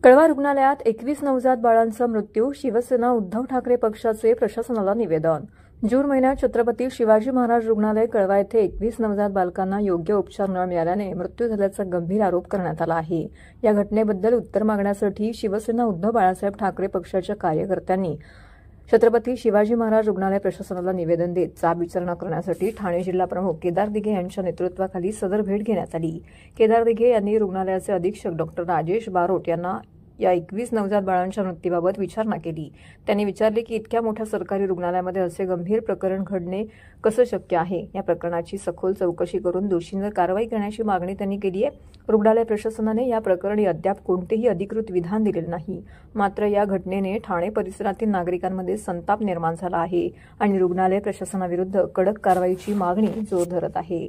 कळवा रुग्णालयात 21 नवजात बाळांचा मृत्यू. शिवसेना उद्धव ठाकरे पक्षाचे प्रशासनाला निवेदन. जून महिन्यात छत्रपती शिवाजी महाराज रुग्णालय कळवा येथे 21 नवजात बालकांना योग्य उपचार न मिळाल्याने मृत्यू झाल्याचा गंभीर आरोप करण्यात आला आहे. या घटनेबद्दल उत्तर मागण्यासाठी शिवसेना उद्धव बाळासाहेब ठाकरे पक्षाच्या कार्यकर्त्यांनी छत्रपती शिवाजी महाराज रुग्णालय प्रशासनाला निवेदन देत जाब विचारणा करण्यासाठी ठाणे जिल्हा प्रमुख केदार दिघे यांच्या नेतृत्वाखाली सदर भेट घेण्यात आली. केदार दिघे यांनी रुग्णालयाचे अधीक्षक डॉक्टर राजेश बारोट यांना या 21 नवजात बाळांच्या मृत्यूबाबत विचारणा केली. त्यांनी विचारले की इतक्या मोठ्या सरकारी रुग्णालयामध्ये असे गंभीर प्रकरण घडणे कसं शक्य आहे. या प्रकरणाची सखोल चौकशी करून दोषींवर कारवाई करण्याची मागणी त्यांनी केली आहे. रुग्णालय प्रशासनाने या प्रकरणी अद्याप कोणतेही अधिकृत विधान दिलेले नाही. मात्र या घटनेने ठाणे परिसरातील नागरिकांमध्ये संताप निर्माण झाला आहे आणि रुग्णालय प्रशासनाविरुद्ध कडक कारवाईची मागणी जोर धरत आहे.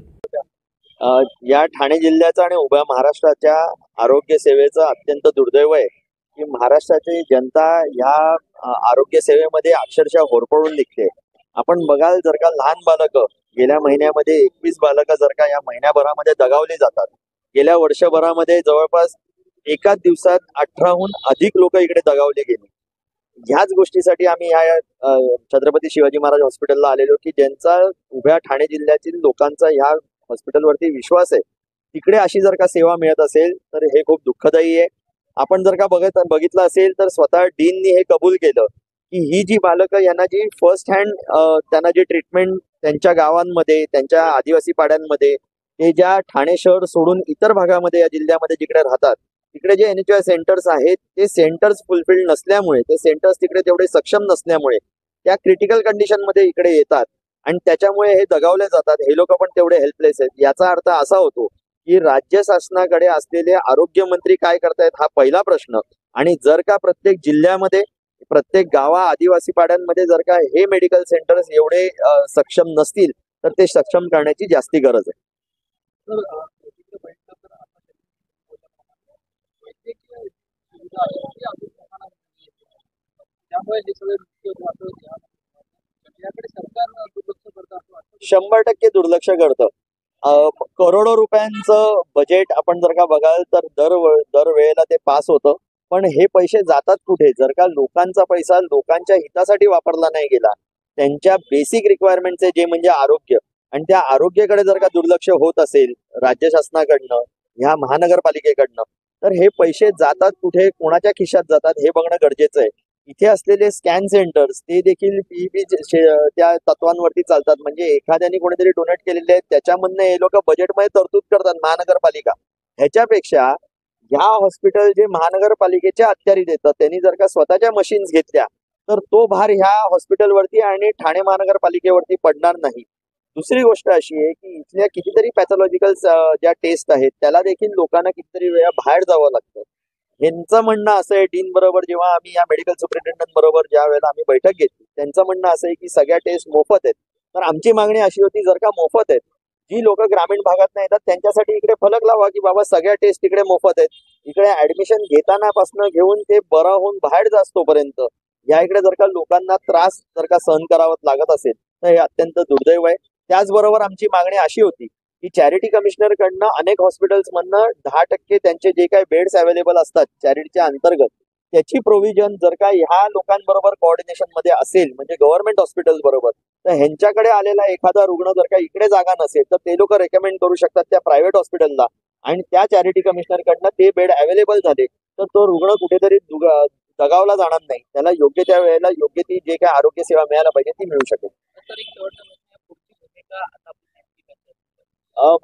या ठाणे जिल्ह्याचा आणि उभ्या महाराष्ट्राच्या आरोग्य सेवेचं अत्यंत दुर्दैव आहे की महाराष्ट्राची जनता या आरोग्य सेवेमध्ये अक्षरशः होरपळून निघते. आपण बघाल, जर का लहान बालकं गेल्या महिन्यामध्ये 21 बालकं जर का या महिन्याभरामध्ये दगावली जातात. गेल्या वर्षभरामध्ये जवळपास एकाच दिवसात 18हून अधिक लोक इकडे दगावले गेले. ह्याच गोष्टीसाठी आम्ही ह्या छत्रपती शिवाजी महाराज हॉस्पिटलला आलेलो की ज्यांचा उभ्या ठाणे जिल्ह्यातील लोकांचा ह्या हॉस्पिटलवरती विश्वास आहे. तिकडे अशी जर का सेवा मिळत असेल तर हे खूप दुःखदायी आहे. आपण जर का बघितलं असेल तर स्वतः डीननी हे कबूल केलं की ही जी बालकं यांना जी फर्स्ट हँड त्यांना जी ट्रीटमेंट त्यांच्या गावांमध्ये, त्यांच्या आदिवासी पाड्यांमध्ये, ते ज्या ठाणे शहर सोडून इतर भागामध्ये या जिल्ह्यामध्ये जिकडे राहतात तिकडे जे NHI सेंटर्स आहेत ते सेंटर्स फुलफिल्ड नसल्यामुळे, ते सेंटर्स तिकडे तेवढे सक्षम नसल्यामुळे त्या क्रिटिकल कंडिशनमध्ये इकडे येतात आणि त्याच्यामुळे हे दगावले जातात. हे लोक पण तेवढे हेल्पलेस आहेत. याचा अर्थ असा होतो की राज्य शासनाकडे असलेले आरोग्यमंत्री काय करतायत हा पहिला प्रश्न. आणि जर का प्रत्येक जिल्ह्यामध्ये, प्रत्येक गावा, आदिवासी पाड्यांमध्ये जर का हे मेडिकल सेंटर्स एवढे सक्षम नसतील तर ते सक्षम करण्याची जास्ती गरज आहे. शंभर टक्के दुर्लक्ष करतं. करोडो रुपयांचं बजेट आपण जर का बघाल तर दर वेळेला ते पास होतं. पण हे पैसे जातात कुठे? जर का लोकांचा पैसा लोकांच्या हितासाठी वापरला नाही गेला, त्यांच्या बेसिक रिक्वायरमेंटचे जे म्हणजे आरोग्य, आणि त्या आरोग्याकडे जर का दुर्लक्ष होत असेल राज्य शासनाकडनं, ह्या महानगरपालिकेकडनं, तर हे पैसे जातात कुठे, कोणाच्या खिशात जातात हे बघणं गरजेचं आहे. इथे असलेले स्कॅन सेंटर्स ते देखील PPP त्या तत्वांवरती चालतात. म्हणजे एखाद्याने कोणीतरी डोनेट केलेले आहेत त्याच्यामधनं हे लोक बजेटमध्ये तरतूद करतात महानगरपालिका. ह्याच्यापेक्षा ह्या हॉस्पिटल जे महानगरपालिकेच्या अखत्यारीत येतं त्यांनी जर का स्वतःच्या मशीन्स घेतल्या तर तो भार ह्या हॉस्पिटलवरती आणि ठाणे महानगरपालिकेवरती पडणार नाही. दुसरी गोष्ट अशी आहे की इथल्या कितीतरी पॅथॉलॉजिकल ज्या टेस्ट आहेत त्याला देखील लोकांना कितीतरी वेळा बाहेर जावं लागतं. यांचं म्हणणं असं आहे, डीन बरोबर जेव्हा आम्ही या मेडिकल सुपरिटेंडंट बरोबर ज्या वेळेला आम्ही बैठक घेतली, त्यांचं म्हणणं असं आहे की सगळ्या टेस्ट मोफत आहेत. तर आमची मागणी अशी होती, जर का मोफत आहेत, जी लोक ग्रामीण भागात नाही येतात त्यांच्यासाठी इकडे फलक लावा की बाबा सगळ्या टेस्ट इकडे मोफत आहेत. इकडे ऍडमिशन घेतानापासून घेऊन ते बरं होऊन बाहेर जास्तोपर्यंत या इकडे जर का लोकांना त्रास जर का सहन करावा लागत असेल तर हे अत्यंत दुर्दैव आहे. त्याचबरोबर आमची मागणी अशी होती की चॅरिटी कमिशनरकडनं अनेक हॉस्पिटल्स मधनं 10% त्यांचे जे काही बेड्स अवेलेबल असतात चॅरिटीच्या अंतर्गत, त्याची प्रोव्हिजन जर का ह्या लोकांबरोबर कोऑर्डिनेशन मध्ये असेल, म्हणजे गव्हर्नमेंट हॉस्पिटल्स बरोबर, तर ह्यांच्याकडे आलेला एखादा रुग्ण जर का इकडे जागा नसेल तर ते लोक रेकमेंड करू शकतात त्या प्रायव्हेट हॉस्पिटलला, आणि त्या चॅरिटी कमिशनरकडनं ते बेड अवेलेबल झाले तर तो रुग्ण कुठेतरी दगावला जाणार नाही. त्याला योग्य त्या वेळेला योग्य ती जे काही आरोग्य सेवा मिळायला पाहिजे ती मिळू शकेल.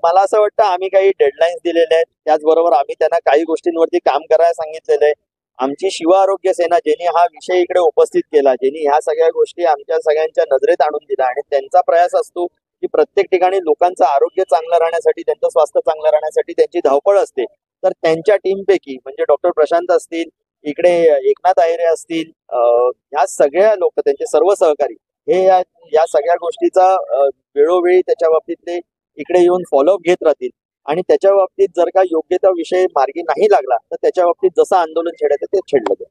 मला असं वाटतं आम्ही काही डेडलाईन्स दिलेले आहेत. त्याचबरोबर आम्ही त्यांना काही गोष्टींवरती काम करायला सांगितलेलं आहे. आमची शिव आरोग्य सेना ज्यांनी हा विषय इकडे उपस्थित केला, ज्यांनी ह्या सगळ्या गोष्टी आमच्या सगळ्यांच्या नजरेत आणून दिल्या, आणि त्यांचा प्रयास असतो की प्रत्येक ठिकाणी लोकांचं आरोग्य चांगलं राहण्यासाठी, त्यांचं स्वास्थ्य चांगलं राहण्यासाठी त्यांची धावपळ असते. तर त्यांच्या टीमपैकी म्हणजे डॉक्टर प्रशांत असतील, इकडे एकनाथ आहिरे असतील, ह्या सगळ्या लोक, त्यांचे सर्व सहकारी हे या सगळ्या गोष्टीचा वेळोवेळी त्याच्या बाबतीतले इकडे येऊन फॉलोअप घेत राहतील. आणि त्याच्या बाबतीत जर का योग्य त्या विषय मार्गी नाही लागला तर त्याच्या बाबतीत जसं आंदोलन छेडायचं ते छेडलं जाईल.